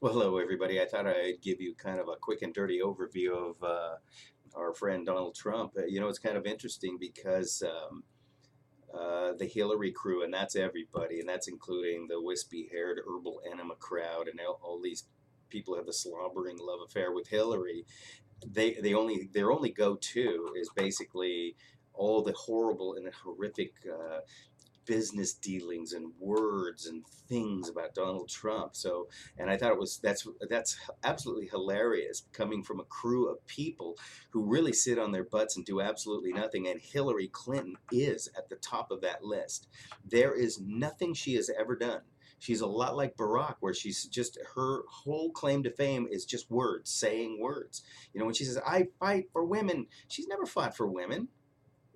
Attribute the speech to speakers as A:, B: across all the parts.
A: Well, hello, everybody. I thought I'd give you kind of a quick and dirty overview of our friend Donald Trump. It's kind of interesting because the Hillary crew, and that's everybody, and that's including the wispy-haired herbal enema crowd, and all these people have a slobbering love affair with Hillary. Their only go-to is basically all the horrible and horrific business dealings and words and things about Donald Trump. So, and I thought that's absolutely hilarious coming from a crew of people who really sit on their butts and do absolutely nothing. And Hillary Clinton is at the top of that list. There is nothing she has ever done. She's a lot like Barack, where she's just her whole claim to fame is just words, saying words. When she says, I fight for women, she's never fought for women.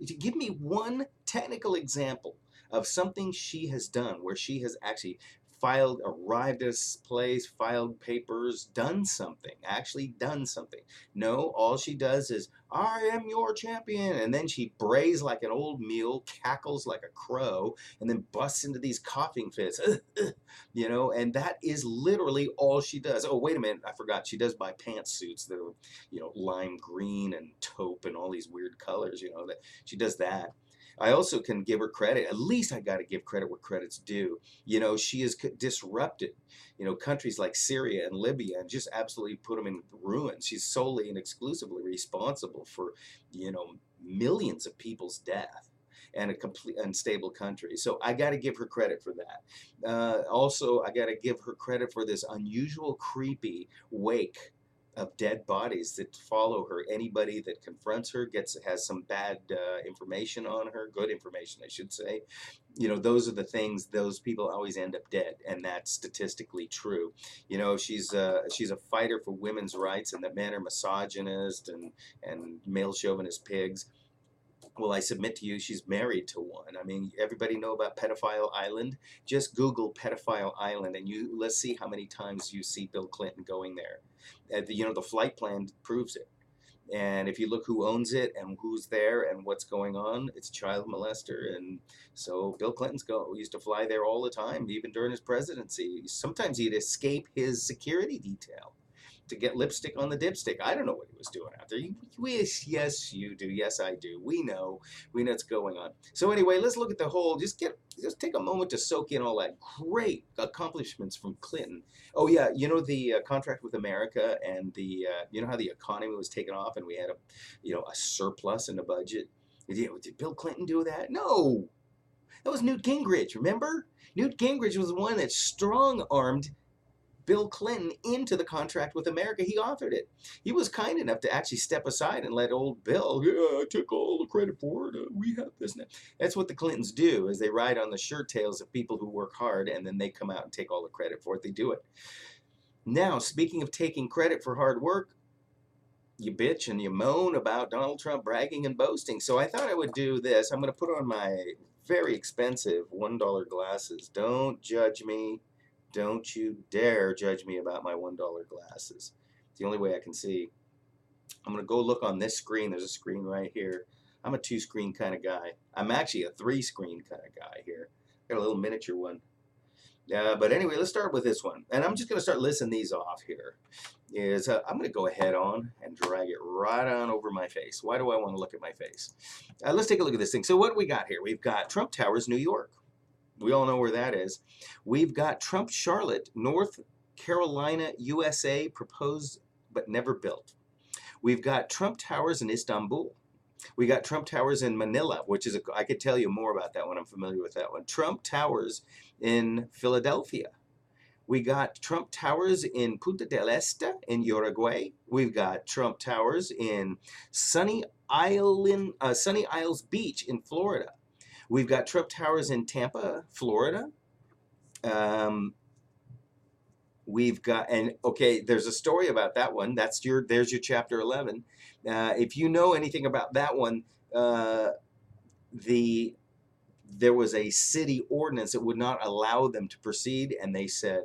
A: Give me one technical example of something she has done where she has actually arrived at a place, filed papers, actually done something. No, all she does is, I am your champion. And then she brays like an old mule, cackles like a crow, and then busts into these coughing fits. And that is literally all she does. Oh, wait a minute, I forgot. She does buy pantsuits that are, lime green and taupe and all these weird colors, that she does that. I also can give her credit. At least I got to give credit where credit's due. She has disrupted, countries like Syria and Libya and just absolutely put them in ruin. She's solely and exclusively responsible for, millions of people's death and a complete unstable country. So I got to give her credit for that. Also, I got to give her credit for this unusual, creepy wake of dead bodies that follow her. Anybody that confronts her has some bad information on her, good information, I should say. Those are the things. Those people always end up dead, and that's statistically true. She's a fighter for women's rights, and that men are misogynist and male chauvinist pigs. Well, I submit to you, she's married to one. I mean, everybody know about Pedophile Island? Just Google Pedophile Island, and let's see how many times you see Bill Clinton going there. The flight plan proves it. And if you look who owns it and who's there and what's going on, it's a child molester. And so Bill Clinton's used to fly there all the time, even during his presidency. Sometimes he'd escape his security detail to get lipstick on the dipstick. I don't know what he was doing out there. Yes, you do. Yes, I do. We know what's going on. So anyway, let's look at the whole. Just take a moment to soak in all that great accomplishments from Clinton. Oh yeah, the contract with America and the how the economy was taken off and we had a surplus in the budget. Did Bill Clinton do that? No, that was Newt Gingrich. Remember, Newt Gingrich was the one that strong armed Bill Clinton into the contract with America. He authored it. He was kind enough to actually step aside and let old Bill, yeah, I took all the credit for it. We have this now. That's what the Clintons do, is they ride on the shirt tails of people who work hard, and then they come out and take all the credit for it. They do it. Now, speaking of taking credit for hard work, you bitch and you moan about Donald Trump bragging and boasting. So I thought I would do this. I'm going to put on my very expensive $1 glasses. Don't judge me. Don't you dare judge me about my $1 glasses. It's the only way I can see. I'm going to go look on this screen. There's a screen right here. I'm a two-screen kind of guy. I'm actually a three-screen kind of guy here. Got a little miniature one. But anyway, let's start with this one. And I'm just going to start listing these off here. I'm going to go ahead on and drag it right on over my face. Why do I want to look at my face? Let's take a look at this thing. So what do we got here? We've got Trump Towers, New York. We all know where that is. We've got Trump Charlotte, North Carolina, USA, proposed but never built. We've got Trump Towers in Istanbul. We got Trump Towers in Manila, which is I could tell you more about that one. I'm familiar with that one. Trump Towers in Philadelphia. We got Trump Towers in Punta del Este in Uruguay. We've got Trump Towers in Sunny Isles Beach in Florida. We've got Trump Towers in Tampa, Florida. We've got, and okay, there's a story about that one. There's your chapter 11. If you know anything about that one, there was a city ordinance that would not allow them to proceed, and they said,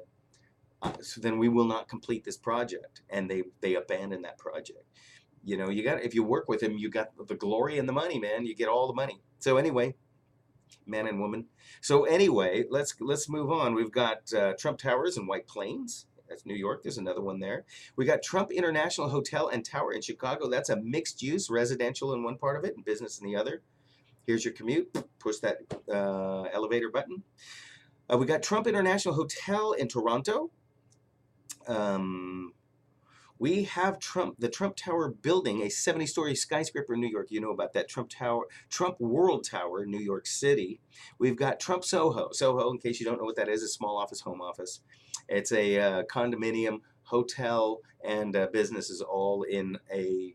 A: so then we will not complete this project, and they abandoned that project. You got, if you work with them, you got the glory and the money, man. You get all the money. So anyway, man and woman. So anyway, let's move on. We've got Trump Towers in White Plains, That's New York. There's another one there. We got Trump International Hotel and Tower in Chicago. That's a mixed use, residential in one part of it and business in the other. Here's your commute. Push that elevator button. We got Trump International Hotel in Toronto. We have the Trump Tower building, a 70-story skyscraper in New York. You know about that. Trump World Tower in New York City. We've got Trump Soho. Soho, in case you don't know what that is, a small office, home office. It's a condominium, hotel, and businesses all in a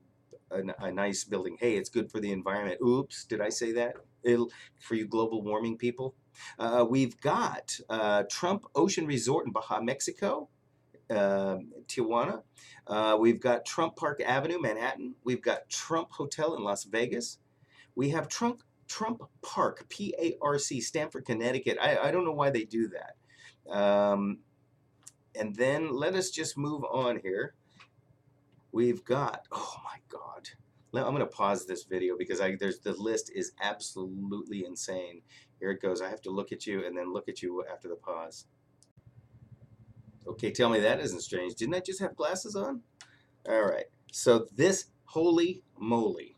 A: nice building. Hey, it's good for the environment. Oops, did I say that? For you global warming people. We've got Trump Ocean Resort in Baja, Mexico. Tijuana. We've got Trump Park Avenue, Manhattan. We've got Trump Hotel in Las Vegas. We have Trump Park, P-A-R-C, Stamford, Connecticut. I don't know why they do that. And then let us just move on here. We've got, oh my God. I'm going to pause this video because the list is absolutely insane. Here it goes. I have to look at you and then look at you after the pause. Okay, tell me that isn't strange. Didn't I just have glasses on? All right. So this, holy moly,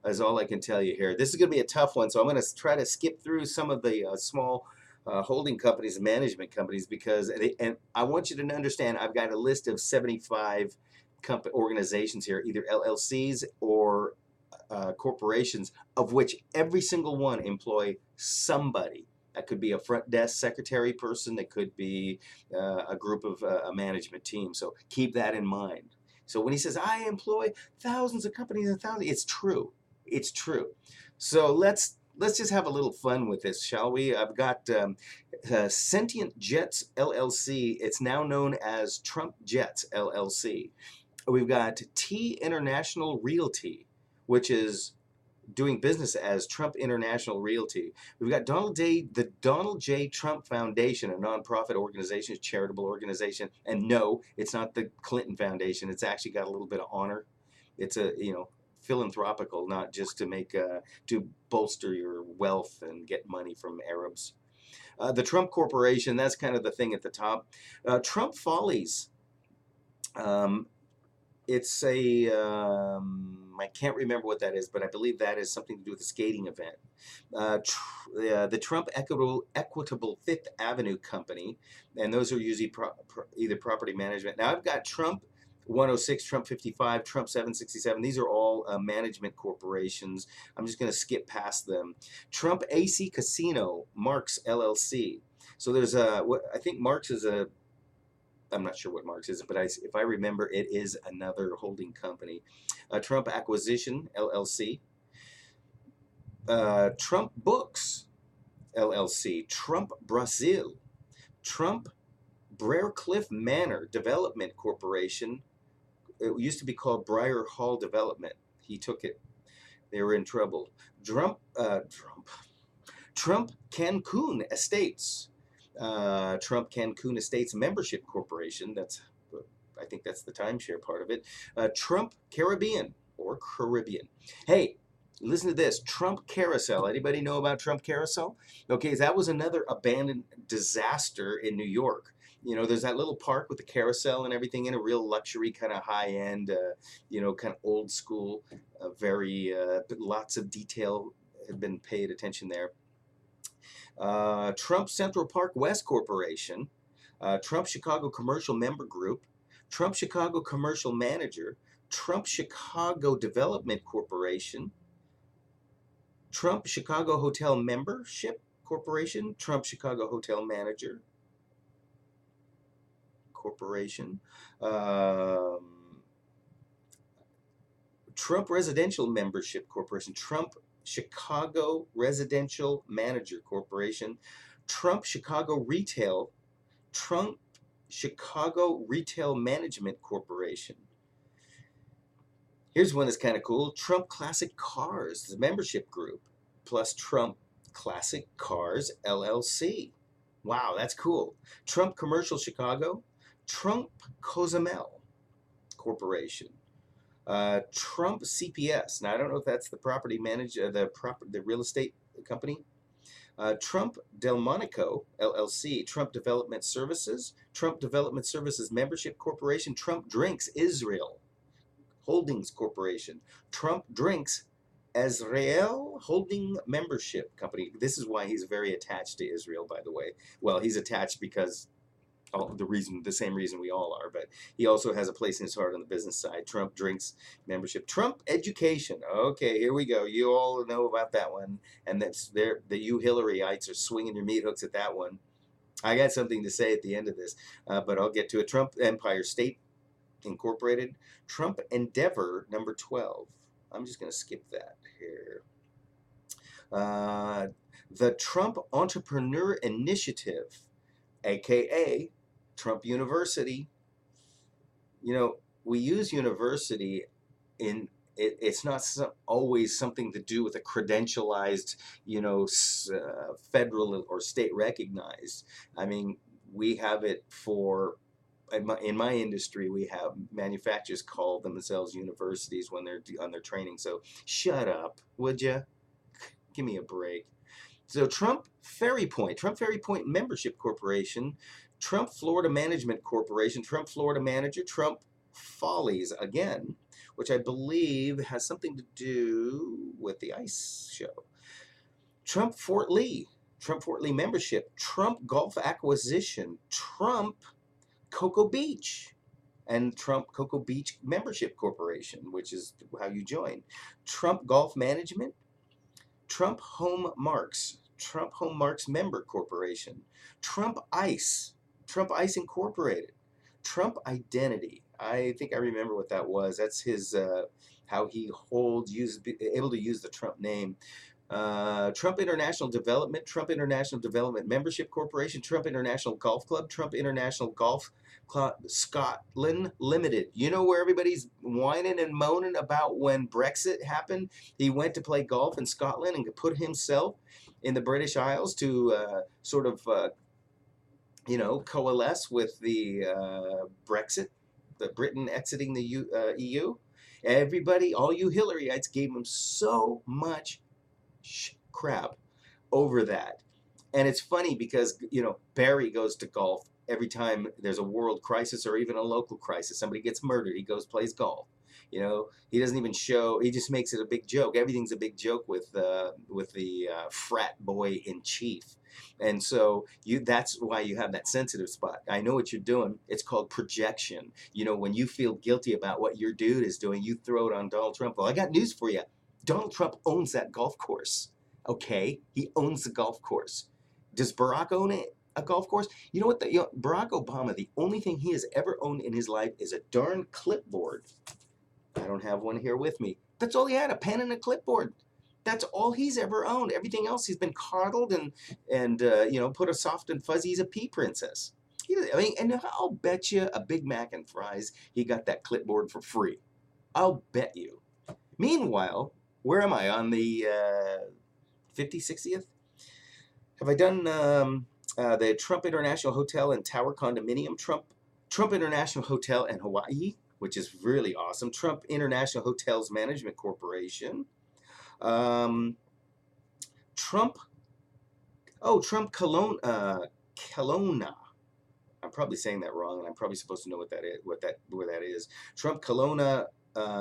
A: is all I can tell you here. This is going to be a tough one, so I'm going to try to skip through some of the small holding companies and management companies because, and I want you to understand, I've got a list of 75 organizations here, either LLCs or corporations, of which every single one employ somebody. That could be a front desk secretary person. That could be a group of a management team. So keep that in mind. So when he says, I employ thousands of companies and thousands, it's true. It's true. So let's just have a little fun with this, shall we? I've got Sentient Jets LLC. It's now known as Trump Jets LLC. We've got T International Realty, which is doing business as Trump International Realty. We've got the Donald J. Trump Foundation, a nonprofit organization, a charitable organization. And no, it's not the Clinton Foundation. It's actually got a little bit of honor. It's a, philanthropical, not just to to bolster your wealth and get money from Arabs. The Trump Corporation, that's kind of the thing at the top. Trump Follies. It's a, I can't remember what that is, but I believe that is something to do with a skating event. The Trump Equitable Fifth Avenue Company, and those are usually either property management. Now I've got Trump 106, Trump 55, Trump 767. These are all management corporations. I'm just going to skip past them. Trump AC Casino, Marks LLC. So there's I think Marks is I'm not sure what Marks is, but if I remember, it is another holding company. Trump Acquisition, LLC. Trump Books, LLC. Trump Brazil. Trump Briarcliff Manor Development Corporation. It used to be called Briar Hall Development. He took it. They were in trouble. Trump Cancun Estates. Trump Cancun Estates Membership Corporation. I think that's the timeshare part of it. Trump Caribbean or Caribbean. Hey, listen to this. Trump Carousel. Anybody know about Trump Carousel? Okay, that was another abandoned disaster in New York. There's that little park with the carousel and everything in a real luxury, kind of high end, kind of old school, very lots of detail have been paid attention there. Trump Central Park West Corporation, Trump Chicago Commercial Member Group, Trump Chicago Commercial Manager, Trump Chicago Development Corporation, Trump Chicago Hotel Membership Corporation, Trump Chicago Hotel Manager Corporation, Trump Residential Membership Corporation, Trump Chicago Residential Manager Corporation, Trump Chicago Retail, Trump Chicago Retail Management Corporation. Here's one that's kind of cool. Trump Classic Cars, the membership group, plus Trump Classic Cars LLC. Wow, that's cool. Trump Commercial Chicago, Trump Cozumel Corporation. Trump CPS. Now I don't know if that's the property manager, the real estate company. Trump Delmonico LLC, Trump Development Services, Trump Development Services Membership Corporation, Trump Drinks Israel Holdings Corporation, Trump Drinks Azrael Holding Membership Company. This is why he's very attached to Israel, by the way. Well, he's attached because the same reason we all are, but he also has a place in his heart on the business side. Trump Drinks Membership, Trump Education. Okay, here we go. You all know about that one, and that's there. The you Hillaryites are swinging your meat hooks at that one. I got something to say at the end of this, but I'll get to it. Trump Empire State Incorporated, Trump Endeavor number 12. I'm just going to skip that here. The Trump Entrepreneur Initiative, aka Trump University. You know, we use university in it's not always something to do with a credentialized, federal or state recognized. I mean, we have it for in my industry, we have manufacturers call themselves universities when they're on their training. So shut up, would you? Give me a break. So Trump Ferry Point Membership Corporation, Trump Florida Management Corporation, Trump Florida Manager, Trump Follies again, which I believe has something to do with the ice show. Trump Fort Lee Membership, Trump Golf Acquisition, Trump Cocoa Beach, and Trump Cocoa Beach Membership Corporation, which is how you join. Trump Golf Management, Trump Home Marks Member Corporation, Trump Ice Incorporated, Trump Identity. I think I remember what that was. That's his how he able to use the Trump name. Trump International Development Membership Corporation, Trump International Golf Club, Trump International Golf Club Scotland Limited. You know where everybody's whining and moaning about when Brexit happened? He went to play golf in Scotland and put himself in the British Isles to coalesce with the Brexit, the Britain exiting the EU. Everybody, all you Hillaryites, gave him so much crap over that. And it's funny because, Barry goes to golf every time there's a world crisis or even a local crisis. Somebody gets murdered. He goes, plays golf. He doesn't even show. He just makes it a big joke. Everything's a big joke with the frat boy in chief. And so that's why you have that sensitive spot. I know what you're doing. It's called projection. When you feel guilty about what your dude is doing, you throw it on Donald Trump. Well, I got news for you. Donald Trump owns that golf course. Okay, he owns the golf course. Does Barack own a golf course? You know what? Barack Obama, the only thing he has ever owned in his life is a darn clipboard. I don't have one here with me. That's all he had, a pen and a clipboard. That's all he's ever owned. Everything else, he's been coddled and put a soft and fuzzy. He's a pea princess. And I'll bet you a Big Mac and fries he got that clipboard for free. I'll bet you. Meanwhile, where am I? On the 60th? Have I done the Trump International Hotel and Tower Condominium? Trump International Hotel in Hawaii, which is really awesome. Trump International Hotels Management Corporation. Trump Kelowna. I'm probably saying that wrong, and I'm probably supposed to know what that is. Where that is. Trump Kelowna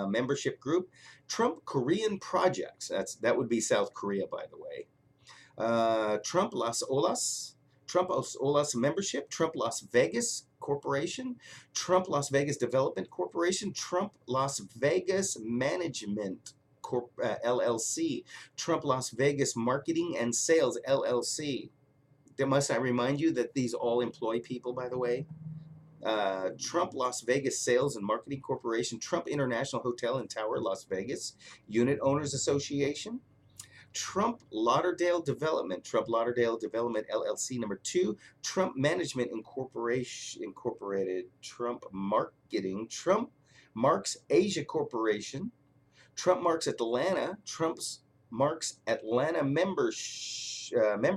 A: Membership Group. Trump Korean Projects. That would be South Korea, by the way. Trump Las Olas Membership. Trump Las Vegas Corporation. Trump Las Vegas Development Corporation. Trump Las Vegas Management LLC. Trump Las Vegas Marketing and Sales LLC. Must I remind you that these all employ people, by the way? Trump Las Vegas Sales and Marketing Corporation, Trump International Hotel and Tower Las Vegas, Unit Owners Association, Trump Lauderdale Development LLC number 2, Trump Management Incorporated, Trump Marketing, Trump Marks Asia Corporation, Trump Marks Atlanta, Trump's Marks Atlanta Member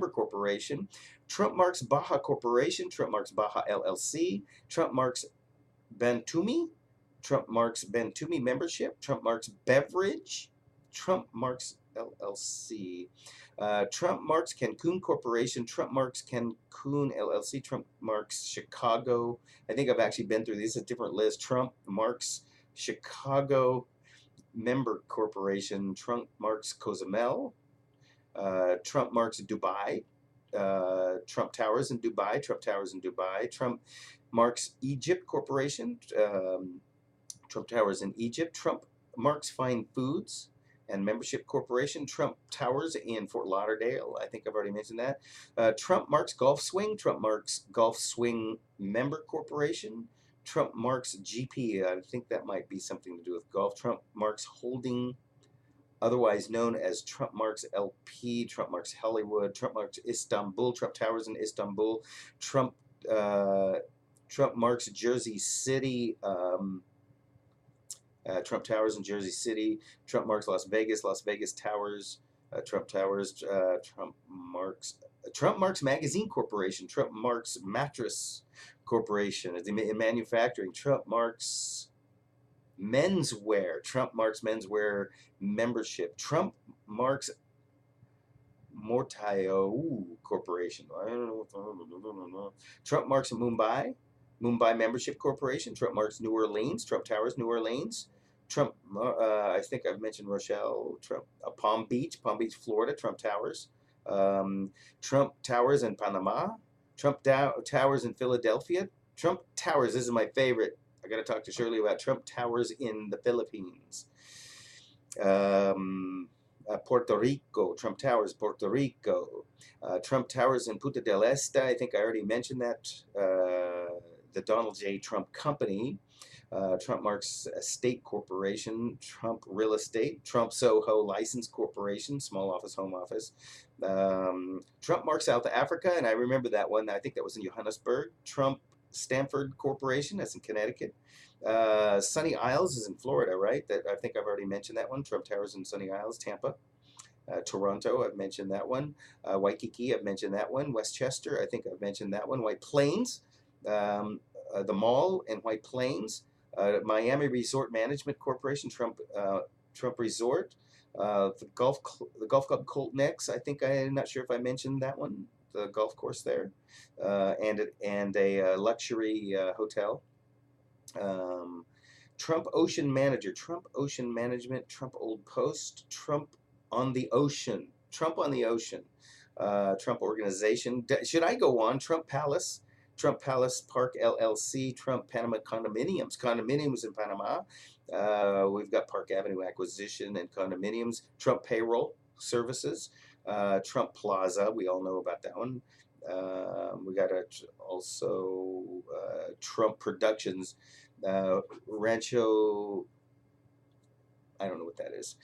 A: Corporation, Trump Marks Baja Corporation, Trump Marks Baja LLC, Trump Marks Bantumi, Trump Marks Bantumi Membership, Trump Marks Beverage, Trump Marks LLC. Trump Marks Cancun Corporation, Trump Marks Cancun LLC, Trump Marks Chicago. I think I've actually been through these. It's a different list. Trump Marks Chicago Member Corporation, Trump Marks Cozumel, Trump Marks Dubai, Trump Towers in Dubai, Trump Marks Egypt Corporation, Trump Towers in Egypt, Trump Marks Fine Foods and Membership Corporation, Trump Towers in Fort Lauderdale. I think I've already mentioned that. Trump Marks Golf Swing, Trump Marks Golf Swing Member Corporation, Trump Marks GP. I think that might be something to do with golf. Trump Marks Holding, otherwise known as Trump Marks LP, Trump Marks Hollywood, Trump Marks Istanbul, Trump Towers in Istanbul, Trump Marks Jersey City, Trump Towers in Jersey City, Trump Marks Las Vegas Towers, Trump Towers, Trump Marks Magazine Corporation, Trump Marks Mattress Corporation in manufacturing, Trump Marks Menswear, Trump Marks Menswear Membership, Trump Marks Mortaio Corporation. I don't know. Trump Marks Mumbai Membership Corporation, Trump Marks New Orleans, Trump Towers New Orleans, Trump, I think I've mentioned Rochelle, Trump, Palm Beach, Florida, Trump Towers, Trump Towers in Panama, Trump Towers in Philadelphia, Trump Towers, this is my favorite. I got to talk to Shirley about Trump Towers in the Philippines. Puerto Rico, Trump Towers, Puerto Rico, Trump Towers in Punta del Este, I think I already mentioned that, the Donald J. Trump Company, Trump Marks Estate Corporation, Trump Real Estate, Trump Soho License Corporation, small office, home office, Trump Marks South Africa, and I remember that one, I think that was in Johannesburg, Trump Stanford Corporation, that's in Connecticut, Sunny Isles is in Florida, right? That I think I've already mentioned that one, Trump Towers in Sunny Isles, Tampa. Toronto, I've mentioned that one. Waikiki, I've mentioned that one. Westchester, I think I've mentioned that one. White Plains, the mall in White Plains, Miami Resort Management Corporation, Trump Resort, the golf club Colton X. I think I'm not sure if I mentioned that one, the golf course there, and a luxury hotel. Trump Ocean Manager, Trump Ocean Management, Trump Old Post, Trump on the Ocean, Trump Organization. Should I go on? Trump Palace Park LLC, Trump Panama Condominiums in Panama. We've got Park Avenue Acquisition and Condominiums, Trump Payroll Services, Trump Plaza, we all know about that one. We got also Trump Productions, Rancho, I don't know what that is.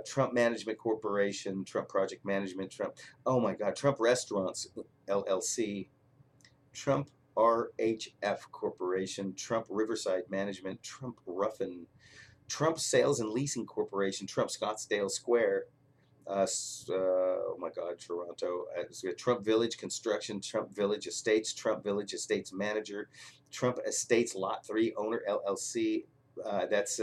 A: Trump Management Corporation, Trump Project Management, Trump Restaurants LLC, Trump RHF Corporation, Trump Riverside Management, Trump Ruffin, Trump Sales and Leasing Corporation, Trump Scottsdale Square, oh my God, Toronto, Trump Village Construction, Trump Village Estates, Trump Village Estates Manager, Trump Estates Lot 3 Owner LLC, that's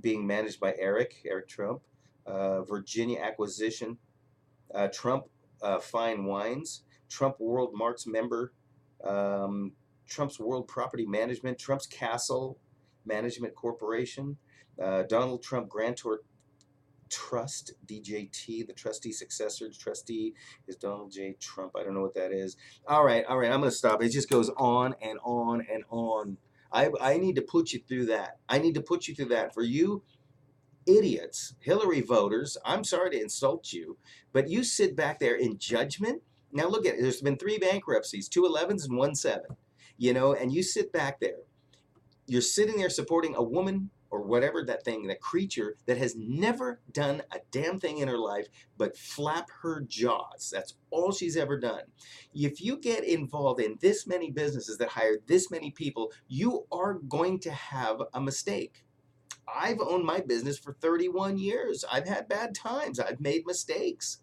A: being managed by Eric Trump, Virginia Acquisition, Trump Fine Wines, Trump World Marks Member, Trump's World Property Management, Trump's Castle Management Corporation, Donald Trump Grantor Trust, DJT, the trustee successor. The trustee is Donald J. Trump. I don't know what that is. All right, I'm going to stop. It just goes on and on and on. I need to put you through that. I need to put you through that. For you idiots, Hillary voters, I'm sorry to insult you, but you sit back there in judgment. Now look at it. There's been 3 bankruptcies, 2 11s and 1 7. And you sit back there. You're sitting there supporting a woman or whatever that creature that has never done a damn thing in her life but flap her jaws. That's all she's ever done. If you get involved in this many businesses that hire this many people, you are going to have a mistake. I've owned my business for 31 years. I've had bad times. I've made mistakes.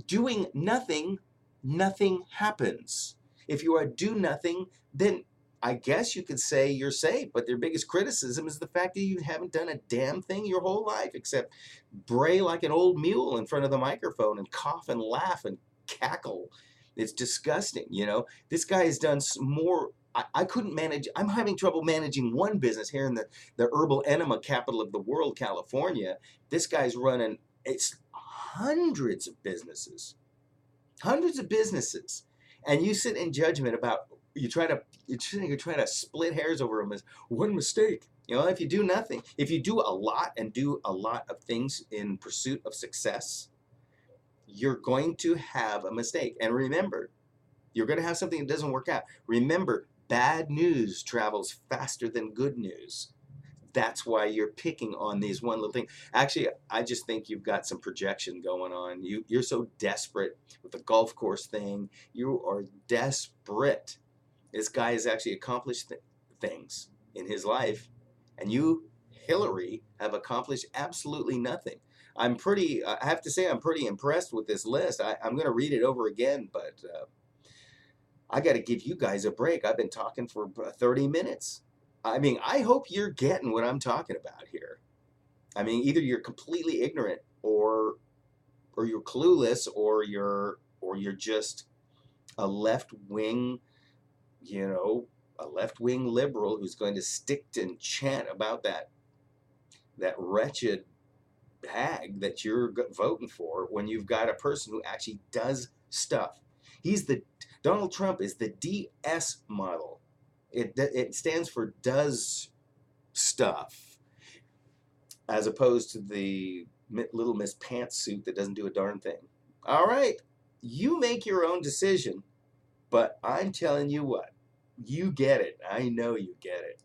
A: Doing nothing, nothing happens. If you are do nothing, then I guess you could say you're safe, but their biggest criticism is the fact that you haven't done a damn thing your whole life except bray like an old mule in front of the microphone and cough and laugh and cackle. It's disgusting, you know. This guy has done more. I couldn't manage. I'm having trouble managing one business here in the herbal enema capital of the world, California. This guy's running it's hundreds of businesses, and you sit in judgment about you're trying to split hairs over one mistake. You know, if you do nothing, if you do a lot and do a lot of things in pursuit of success, you're going to have a mistake. And remember, you're going to have something that doesn't work out. Remember, bad news travels faster than good news. That's why you're picking on these one little thing. Actually, I just think you've got some projection going on. You're so desperate with the golf course thing. You are desperate. This guy has actually accomplished things in his life, and you, Hillary, have accomplished absolutely nothing. I have to say, I'm pretty impressed with this list. I'm going to read it over again, but I got to give you guys a break. I've been talking for 30 minutes. I mean, I hope you're getting what I'm talking about here. I mean, either you're completely ignorant or you're clueless or you're just a left wing, you know, a left wing liberal who's going to stick and chant about that wretched hag that you're voting for when you've got a person who actually does stuff. Donald Trump is the DS model. It stands for does stuff, as opposed to the Little Miss Pantsuit that doesn't do a darn thing. All right, you make your own decision, but I'm telling you what, you get it. I know you get it.